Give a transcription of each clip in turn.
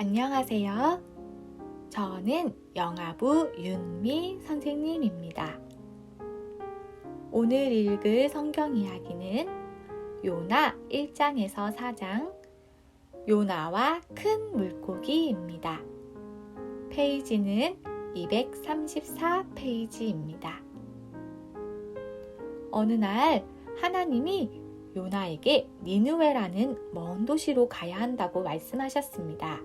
안녕하세요. 저는 영아부 윤미 선생님입니다. 오늘 읽을 성경 이야기는 요나 1장에서 4장, 요나와 큰 물고기입니다. 페이지는 234페이지입니다. 어느 날 하나님이 요나에게 니느웨라는 먼 도시로 가야 한다고 말씀하셨습니다.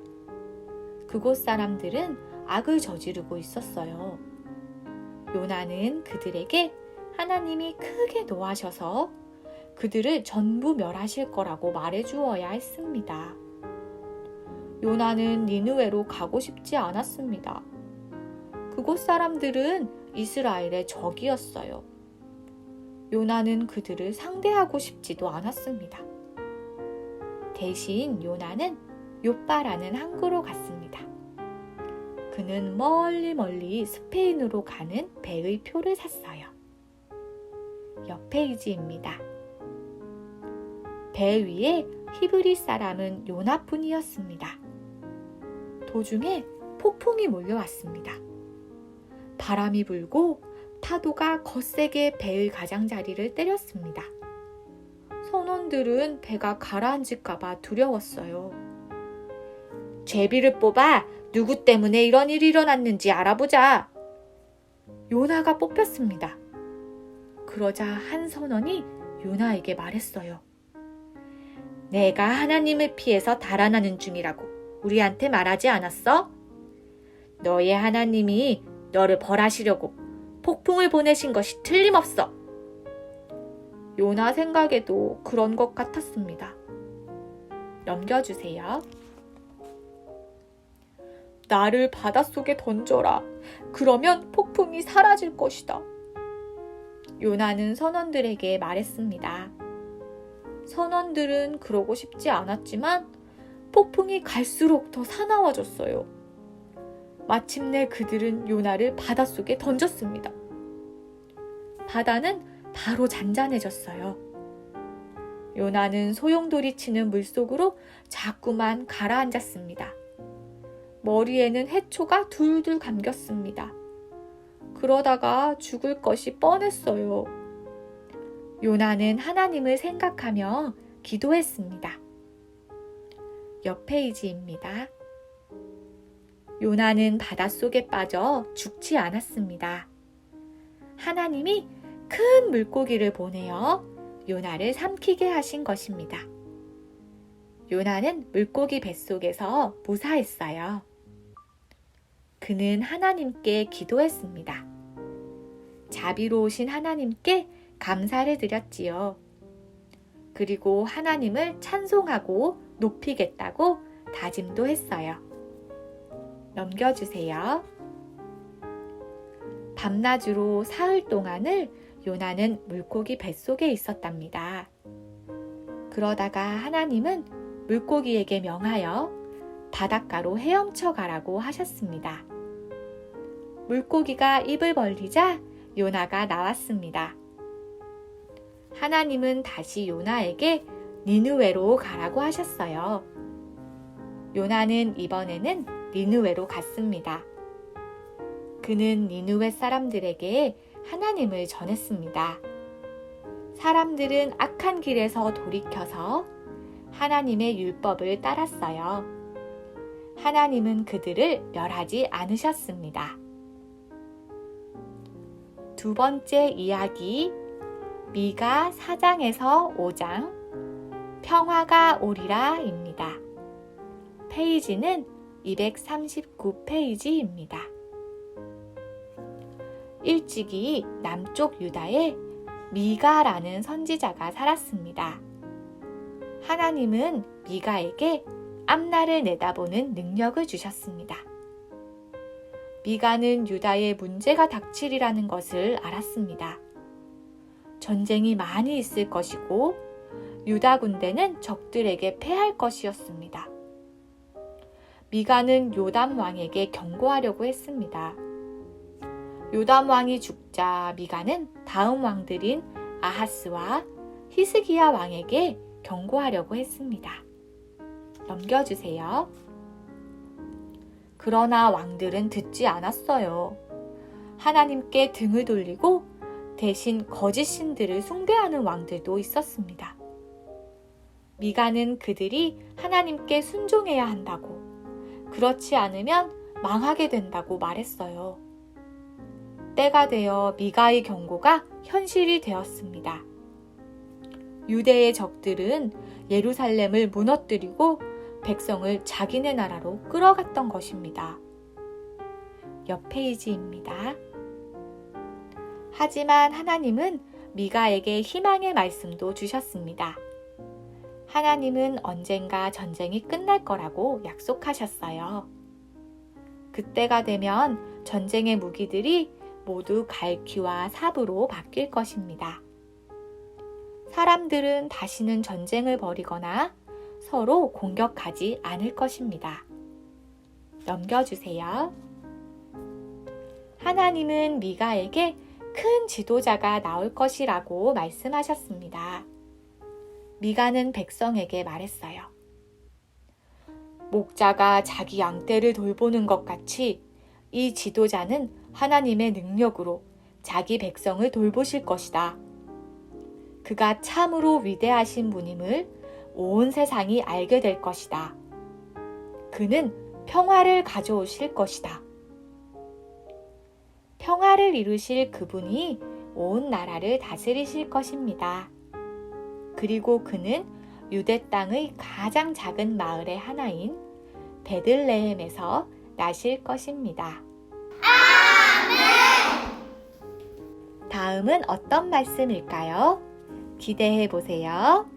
그곳 사람들은 악을 저지르고 있었어요. 요나는 그들에게 하나님이 크게 노하셔서 그들을 전부 멸하실 거라고 말해주어야 했습니다. 요나는 니느웨로 가고 싶지 않았습니다. 그곳 사람들은 이스라엘의 적이었어요. 요나는 그들을 상대하고 싶지도 않았습니다. 대신 요나는 욥바라는 항구로 갔습니다. 그는 멀리 스페인으로 가는 배의 표를 샀어요. 옆 페이지입니다. 배 위에 히브리 사람은 요나뿐이었습니다. 도중에 폭풍이 몰려왔습니다. 바람이 불고 파도가 거세게 배의 가장자리를 때렸습니다. 선원들은 배가 가라앉을까봐 두려웠어요. 제비를 뽑아 누구 때문에 이런 일이 일어났는지 알아보자. 요나가 뽑혔습니다. 그러자 한 선원이 요나에게 말했어요. 내가 하나님을 피해서 달아나는 중이라고 우리한테 말하지 않았어? 너의 하나님이 너를 벌하시려고 폭풍을 보내신 것이 틀림없어. 요나 생각에도 그런 것 같았습니다. 넘겨주세요. 나를 바닷속에 던져라. 그러면 폭풍이 사라질 것이다. 요나는 선원들에게 말했습니다. 선원들은 그러고 싶지 않았지만 폭풍이 갈수록 더 사나워졌어요. 마침내 그들은 요나를 바닷속에 던졌습니다. 바다는 바로 잔잔해졌어요. 요나는 소용돌이치는 물속으로 자꾸만 가라앉았습니다. 머리에는 해초가 둘둘 감겼습니다. 그러다가 죽을 것이 뻔했어요. 요나는 하나님을 생각하며 기도했습니다. 옆 페이지입니다. 요나는 바닷속에 빠져 죽지 않았습니다. 하나님이 큰 물고기를 보내어 요나를 삼키게 하신 것입니다. 요나는 물고기 뱃속에서 무사했어요. 그는 하나님께 기도했습니다. 자비로우신 하나님께 감사를 드렸지요. 그리고 하나님을 찬송하고 높이겠다고 다짐도 했어요. 넘겨주세요. 밤낮으로 사흘 동안을 요나는 물고기 뱃속에 있었답니다. 그러다가 하나님은 물고기에게 명하여 바닷가로 헤엄쳐 가라고 하셨습니다. 물고기가 입을 벌리자 요나가 나왔습니다. 하나님은 다시 요나에게 니느웨로 가라고 하셨어요. 요나는 이번에는 니느웨로 갔습니다. 그는 니느웨 사람들에게 하나님을 전했습니다. 사람들은 악한 길에서 돌이켜서 하나님의 율법을 따랐어요. 하나님은 그들을 멸하지 않으셨습니다. 두 번째 이야기, 미가 4장에서 5장, 평화가 오리라입니다. 페이지는 239페이지입니다. 일찍이 남쪽 유다에 미가라는 선지자가 살았습니다. 하나님은 미가에게 앞날을 내다보는 능력을 주셨습니다. 미가는 유다에 문제가 닥치리라는 것을 알았습니다. 전쟁이 많이 있을 것이고 유다 군대는 적들에게 패할 것이었습니다. 미가는 요담 왕에게 경고하려고 했습니다. 요담 왕이 죽자 미가는 다음 왕들인 아하스와 히스기야 왕에게 경고하려고 했습니다. 넘겨주세요. 그러나 왕들은 듣지 않았어요. 하나님께 등을 돌리고 대신 거짓 신들을 숭배하는 왕들도 있었습니다. 미가는 그들이 하나님께 순종해야 한다고, 그렇지 않으면 망하게 된다고 말했어요. 때가 되어 미가의 경고가 현실이 되었습니다. 유대의 적들은 예루살렘을 무너뜨리고 백성을 자기네 나라로 끌어갔던 것입니다. 옆 페이지입니다. 하지만 하나님은 미가에게 희망의 말씀도 주셨습니다. 하나님은 언젠가 전쟁이 끝날 거라고 약속하셨어요. 그때가 되면 전쟁의 무기들이 모두 갈퀴와 삽으로 바뀔 것입니다. 사람들은 다시는 전쟁을 벌이거나 서로 공격하지 않을 것입니다. 넘겨주세요. 하나님은 미가에게 큰 지도자가 나올 것이라고 말씀하셨습니다. 미가는 백성에게 말했어요. 목자가 자기 양떼를 돌보는 것 같이 이 지도자는 하나님의 능력으로 자기 백성을 돌보실 것이다. 그가 참으로 위대하신 분임을 온 세상이 알게 될 것이다. 그는 평화를 가져오실 것이다. 평화를 이루실 그분이 온 나라를 다스리실 것입니다. 그리고 그는 유대 땅의 가장 작은 마을의 하나인 베들레헴에서 나실 것입니다. 아멘! 다음은 어떤 말씀일까요? 기대해 보세요.